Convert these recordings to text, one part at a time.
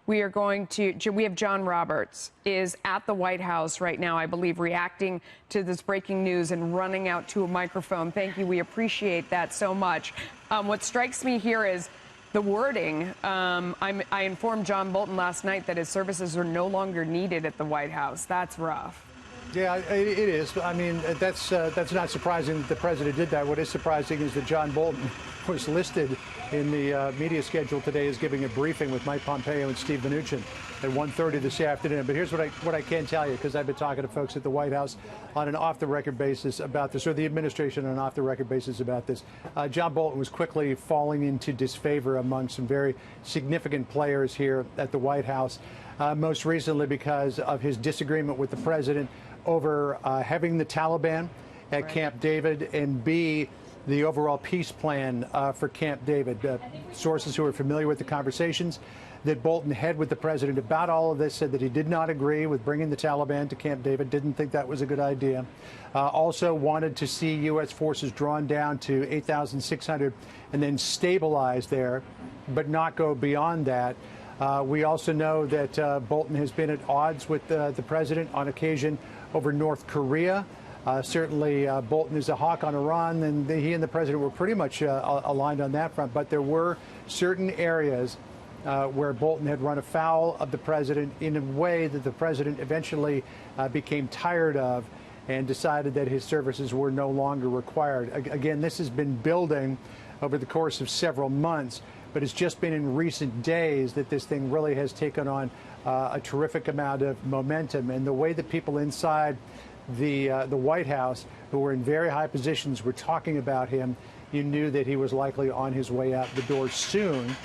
We have John Roberts is at the White House right now, I believe, reacting to this breaking news and running out to a microphone. Thank you. We appreciate that so much. What strikes me here is the wording. I informed John Bolton last night that his services are no longer needed at the White House. That's rough. Yeah, it is. I mean, that's not surprising that the president did that. What is surprising is that John Bolton was listed in the media schedule today as giving a briefing with Mike Pompeo and Steve Mnuchin at 1:30 this afternoon. But here's what I can tell you, because I've been talking to folks at the White House on an off-the-record basis about this, or the administration on an off-the-record basis about this. John Bolton was quickly falling into disfavor among some very significant players here at the White House, most recently because of his disagreement with the president over having the Taliban at Camp David, and B, the overall peace plan for Camp David. Sources who are familiar with the conversations that Bolton had with the president about all of this said that he did not agree with bringing the Taliban to Camp David, didn't think that was a good idea. Also wanted to see U.S. forces drawn down to 8,600 and then stabilized there, but not go beyond that. We also know that Bolton has been at odds with the president on occasion over North Korea. Certainly, Bolton is a hawk on Iran, and he and the president were pretty much aligned on that front. But there were certain areas where Bolton had run afoul of the president in a way that the president eventually became tired of and decided that his services were no longer required. Again, this has been building over the course of several months, but it's just been in recent days that this thing really has taken on a terrific amount of momentum. And the way that people inside the White House, who were in very high positions, were talking about him, you knew that he was likely on his way out the door soon.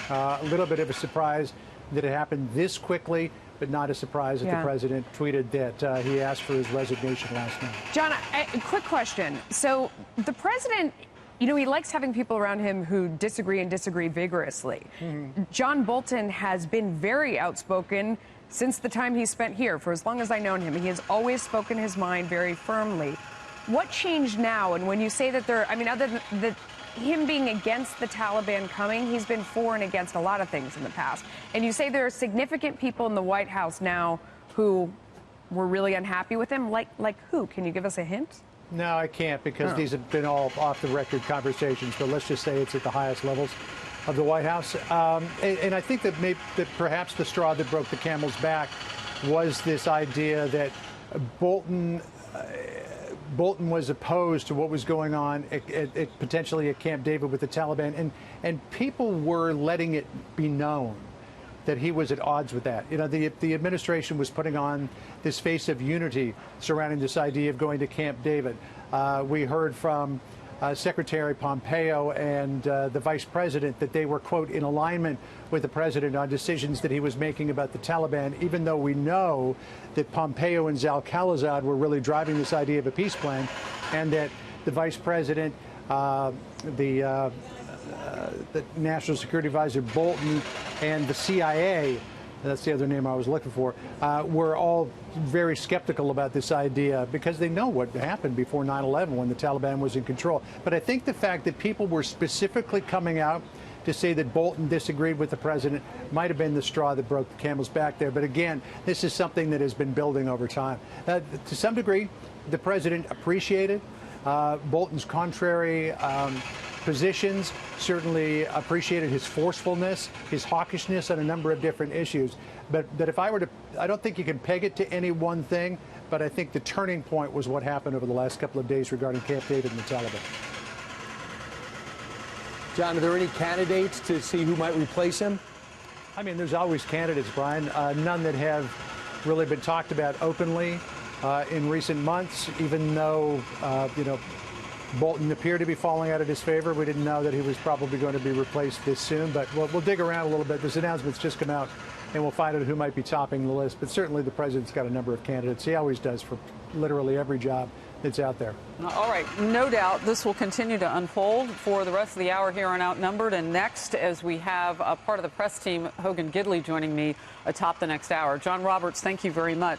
A little bit of a surprise that it happened this quickly, but not a surprise that the president tweeted that he asked for his resignation last night. John, a quick question. So the president, you know, he likes having people around him who disagree and disagree vigorously. John Bolton has been very outspoken since the time he spent here. For as long as I've known him, he has always spoken his mind very firmly. What changed now? And when you say that I mean, other than him being against the Taliban coming, he's been for and against a lot of things in the past. And you say there are significant people in the White House now who were really unhappy with him. Like who? Can you give us a hint? No, I can't, because these have been all off-the-record conversations, but let's just say it's at the highest levels of the White House. And I think that perhaps the straw that broke the camel's back was this idea that Bolton was opposed to what was going on potentially at Camp David with the Taliban, and people were letting it be known that he was at odds with that. You know, the administration was putting on this face of unity surrounding this idea of going to Camp David. We heard from Secretary Pompeo and the vice president that they were, quote, in alignment with the president on decisions that he was making about the Taliban, even though we know that Pompeo and Zal-Khalilzad were really driving this idea of a peace plan, and that the vice president, the National Security Advisor Bolton, and the CIA, that's the other name I was looking for, were all very skeptical about this idea because they know what happened before 9/11 when the Taliban was in control. But I think the fact that people were specifically coming out to say that Bolton disagreed with the president might have been the straw that broke the camel's back there. But again, this is something that has been building over time. To some degree, the president appreciated Bolton's contrary positions, certainly appreciated his forcefulness, his hawkishness on a number of different issues. But if I were to, I don't think you can peg it to any one thing, but I think the turning point was what happened over the last couple of days regarding Camp David and the Taliban. John, are there any candidates to see who might replace him? I mean, there's always candidates, Brian, none that have really been talked about openly in recent months, even though, you know, Bolton appeared to be falling out of his favor. We didn't know that he was probably going to be replaced this soon, but we'll dig around a little bit. This announcement's just come out, and we'll find out who might be topping the list. But certainly the president's got a number of candidates. He always does for literally every job that's out there. All right, no doubt this will continue to unfold for the rest of the hour here on Outnumbered. And next, as we have a part of the press team, Hogan Gidley, joining me atop the next hour. John Roberts, thank you very much.